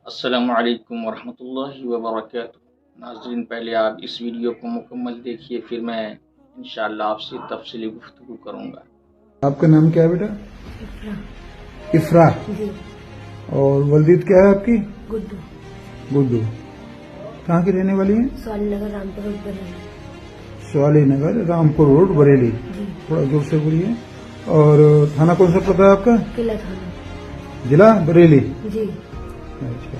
السلام علیکم ورحمۃ اللہ وبرکاتہ۔ ناظرین، پہلے آپ اس ویڈیو کو مکمل دیکھیے، پھر میں انشاءاللہ آپ سے تفصیلی گفتگو کروں گا۔ آپ کا نام کیا ہے بیٹا؟ افرا۔ جی اور والدید کیا ہے آپ کی؟ گڈو، گڈو۔ کہاں کی رہنے والی ہیں؟ سوالی نگر رامپور روڈ بریلی۔ سوالی نگر رامپور روڈ بریلی۔ جی تھوڑا زور سے بولیے۔ اور تھانہ کون سا پڑتا ہے آپ کا؟ قلعہ تھانہ۔ ضلع بریلی۔ جی اچھا،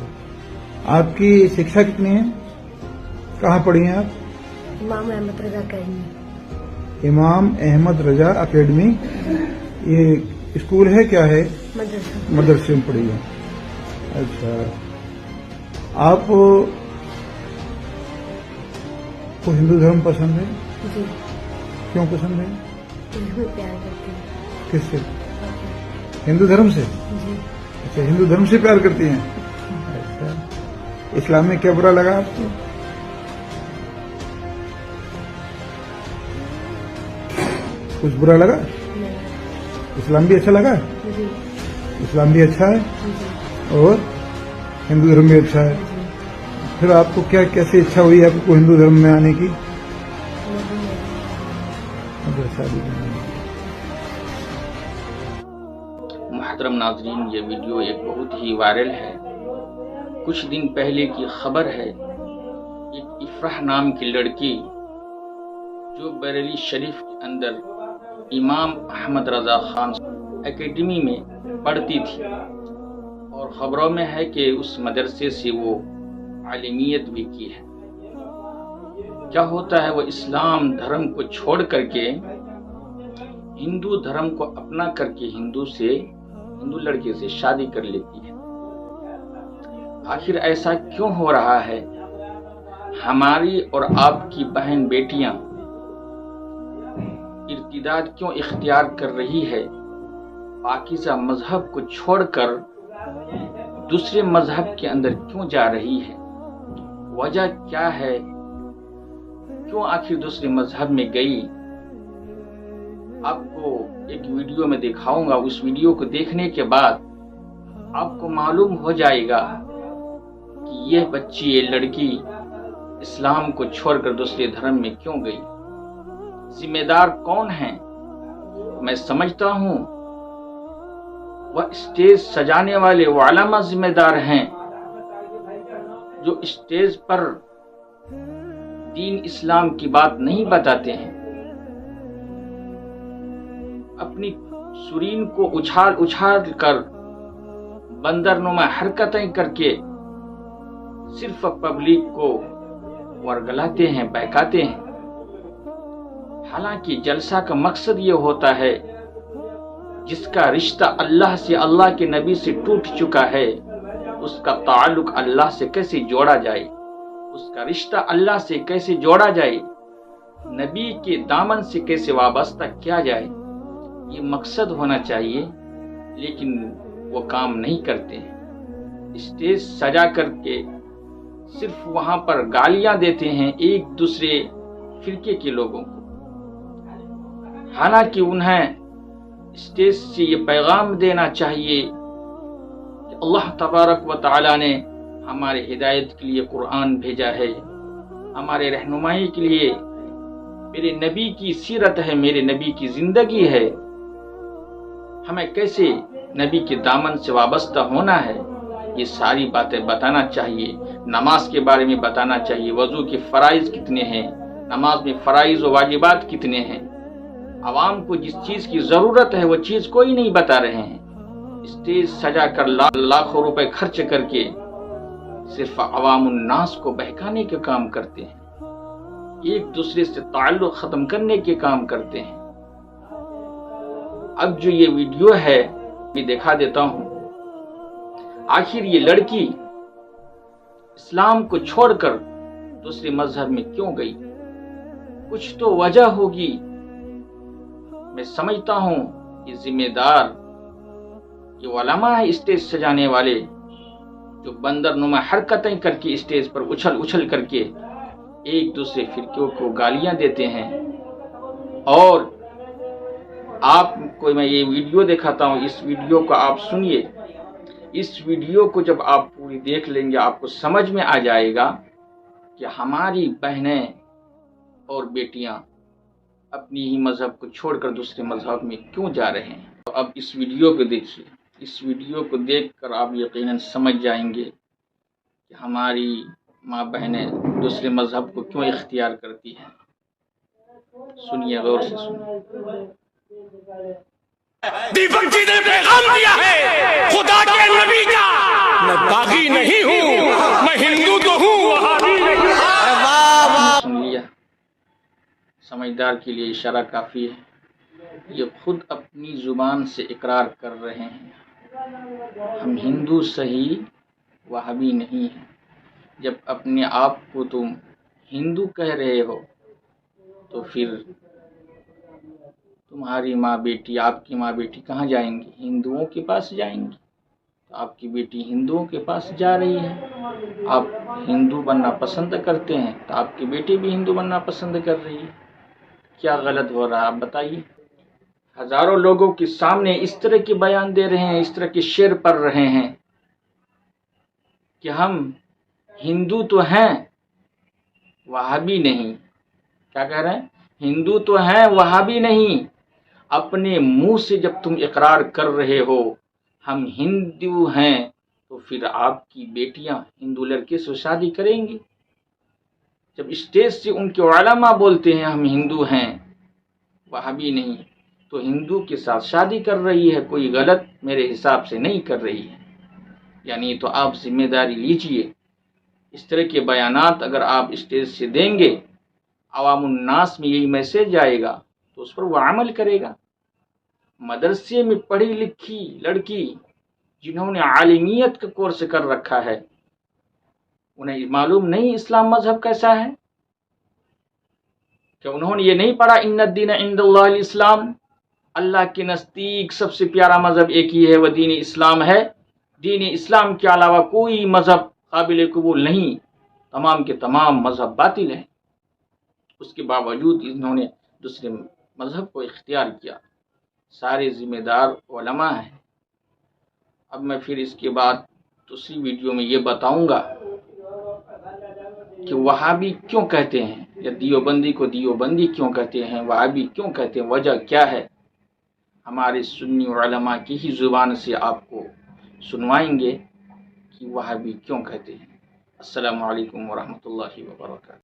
آپ کی شکشا کتنی ہے؟ کہاں پڑھی ہیں آپ؟ امام احمد رضا اکیڈمی امام احمد رضا اکیڈمی۔ یہ اسکول ہے کیا ہے؟ مدرسہ۔ مدرسے میں پڑھی ہے۔ اچھا، آپ کو ہندو دھرم پسند ہے؟ جی کیوں پسند ہے؟ اس میں پیار کرتی ہوں۔ کس سے؟ ہندو دھرم سے؟ جی اچھا، ہندو دھرم سے پیار کرتی ہیں۔ اچھا، اسلام میں کیا برا لگا آپ کو؟ کچھ برا لگا؟ اسلام بھی اچھا لگا؟ جی اسلام بھی اچھا ہے جی اور ہندو دھرم بھی اچھا ہے۔ جی پھر آپ کو کیسے اچھا ہوئی آپ کو ہندو دھرم میں آنے کی؟ شادی کرنے کی۔ محترم ناظرین، یہ ویڈیو ایک بہت ہی وائرل ہے۔ کچھ دن پہلے کی خبر ہے، ایک افراح نام کی لڑکی جو بریلی شریف کے اندر امام احمد رضا خان اکیڈمی میں پڑھتی تھی، اور خبروں میں ہے کہ اس مدرسے سے وہ عالمیت بھی کی ہے۔ کیا ہوتا ہے، وہ اسلام دھرم کو چھوڑ کر کے ہندو دھرم کو اپنا کر کے ہندو لڑکے سے شادی کر لیتی ہے۔ آخر ایسا کیوں ہو رہا ہے؟ ہماری اور آپ کی بہن بیٹیاں ارتداد کیوں اختیار کر رہی ہے؟ پاکیزہ مذہب کو چھوڑ کر دوسرے مذہب کے اندر کیوں جا رہی ہے؟ وجہ کیا ہے؟ کیوں آخر دوسرے مذہب میں گئی؟ آپ کو ایک ویڈیو میں دکھاؤں گا۔ اس ویڈیو کو دیکھنے کے بعد آپ کو معلوم ہو جائے گا کہ یہ بچی، یہ لڑکی اسلام کو چھوڑ کر دوسرے دھرم میں کیوں گئی۔ ذمہ دار کون ہیں؟ میں سمجھتا ہوں وہ اسٹیج سجانے والے وہ علماء ذمہ دار ہیں، جو اسٹیج پر دین اسلام کی بات نہیں بتاتے ہیں، اپنی سرین کو اچھال کر بندر نما حرکتیں کر کے صرف پبلک کو ورگلاتے ہیں، بہکاتے ہیں۔ حالانکہ جلسہ کا مقصد یہ ہوتا ہے، جس کا رشتہ اللہ سے، اللہ کے نبی سے ٹوٹ چکا ہے، اس کا تعلق اللہ سے کیسے جوڑا جائے، اس کا رشتہ اللہ سے کیسے جوڑا جائے، نبی کے دامن سے کیسے وابستہ کیا جائے، یہ مقصد ہونا چاہیے، لیکن وہ کام نہیں کرتے ہیں۔ اسٹیج سجا کر کے صرف وہاں پر گالیاں دیتے ہیں ایک دوسرے فرقے کے لوگوں کو، حالانکہ انہیں اسٹیج سے یہ پیغام دینا چاہیے کہ اللہ تبارک و تعالی نے ہمارے ہدایت کے لیے قرآن بھیجا ہے، ہمارے رہنمائی کے لیے میرے نبی کی سیرت ہے، میرے نبی کی زندگی ہے، ہمیں کیسے نبی کے دامن سے وابستہ ہونا ہے، یہ ساری باتیں بتانا چاہیے۔ نماز کے بارے میں بتانا چاہیے، وضو کے فرائض کتنے ہیں، نماز میں فرائض و واجبات کتنے ہیں۔ عوام کو جس چیز کی ضرورت ہے وہ چیز کوئی نہیں بتا رہے ہیں۔ اسٹیج سجا کر لاکھوں روپے خرچ کر کے صرف عوام الناس کو بہکانے کے کام کرتے ہیں، ایک دوسرے سے تعلق ختم کرنے کے کام کرتے ہیں۔ اب جو یہ ویڈیو ہے میں دکھا دیتا ہوں۔ آخر یہ لڑکی اسلام کو چھوڑ کر دوسرے مذہب میں کیوں گئی؟ کچھ تو وجہ ہوگی۔ میں سمجھتا ہوں یہ ذمہ دار یہ علماء ہے، اسٹیج سجانے والے، جو بندر نما حرکتیں کر کے اسٹیج پر اچھل کر کے ایک دوسرے فرقوں کو گالیاں دیتے ہیں۔ اور آپ کو میں یہ ویڈیو دکھاتا ہوں، اس ویڈیو کو آپ سنیے۔ اس ویڈیو کو جب آپ پوری دیکھ لیں گے آپ کو سمجھ میں آ جائے گا کہ ہماری بہنیں اور بیٹیاں اپنی ہی مذہب کو چھوڑ کر دوسرے مذہب میں کیوں جا رہے ہیں۔ تو اب اس ویڈیو کو دیکھیے، اس ویڈیو کو دیکھ کر آپ یقیناً سمجھ جائیں گے کہ ہماری ماں بہنیں دوسرے مذہب کو کیوں اختیار کرتی ہیں۔ سنیے، غور سے سنیے۔ دیپک جی نے پیغام دیا ہے خدا کے نبی کا، میں باغی نہیں ہوں، میں ہندو تو ہوں وہابی نہیں۔ سن لیا، سمجھدار کے لیے اشارہ کافی ہے۔ یہ خود اپنی زبان سے اقرار کر رہے ہیں، ہم ہندو صحیح وہابی نہیں ہیں۔ جب اپنے آپ کو تم ہندو کہہ رہے ہو تو پھر تمہاری ماں بیٹی، آپ کی ماں بیٹی کہاں جائیں گی؟ ہندوؤں کے پاس جائیں گی۔ تو آپ کی بیٹی ہندوؤں کے پاس جا رہی ہے۔ آپ ہندو بننا پسند کرتے ہیں تو آپ کی بیٹی بھی ہندو بننا پسند کر رہی ہے۔ کیا غلط ہو رہا ہے آپ بتائیے؟ ہزاروں لوگوں کے سامنے اس طرح کے بیان دے رہے ہیں، اس طرح کے شعر پڑھ رہے ہیں کہ ہم ہندو تو ہیں وہابی نہیں۔ کیا کہہ رہے ہیں؟ ہندو تو ہیں وہابی نہیں۔ اپنے منہ سے جب تم اقرار کر رہے ہو ہم ہندو ہیں تو پھر آپ کی بیٹیاں ہندو لڑکے سے شادی کریں گی۔ جب اسٹیج سے ان کے علماء بولتے ہیں ہم ہندو ہیں وہابی نہیں، تو ہندو کے ساتھ شادی کر رہی ہے، کوئی غلط میرے حساب سے نہیں کر رہی ہے۔ یعنی تو آپ ذمہ داری لیجئے، اس طرح کے بیانات اگر آپ اسٹیج سے دیں گے، عوام الناس میں یہی میسج جائے گا تو اس پر وہ عمل کرے گا۔ مدرسے میں پڑھی لکھی لڑکی جنہوں نے عالمیت کا کورس کر رکھا ہے، انہیں معلوم نہیں اسلام مذہب کیسا ہے؟ کہ انہوں نے یہ نہیں پڑھا ان الدین عند اللہ الاسلام، اللہ کے نزدیک سب سے پیارا مذہب ایک ہی ہے، وہ دین اسلام ہے، دین اسلام کے علاوہ کوئی مذہب قابل قبول نہیں، تمام کے تمام مذہب باطل ہیں۔ اس کے باوجود انہوں نے دوسرے مذہب کو اختیار کیا۔ سارے ذمہ دار علماء ہیں۔ اب میں پھر اس کے بعد دوسری ویڈیو میں یہ بتاؤں گا کہ وہابی کیوں کہتے ہیں، یا دیوبندی کو دیوبندی کیوں کہتے ہیں، وہابی کیوں کہتے ہیں، وجہ کیا ہے۔ ہمارے سنی علماء کی ہی زبان سے آپ کو سنوائیں گے کہ وہابی کیوں کہتے ہیں۔ السلام علیکم ورحمۃ اللہ وبرکاتہ۔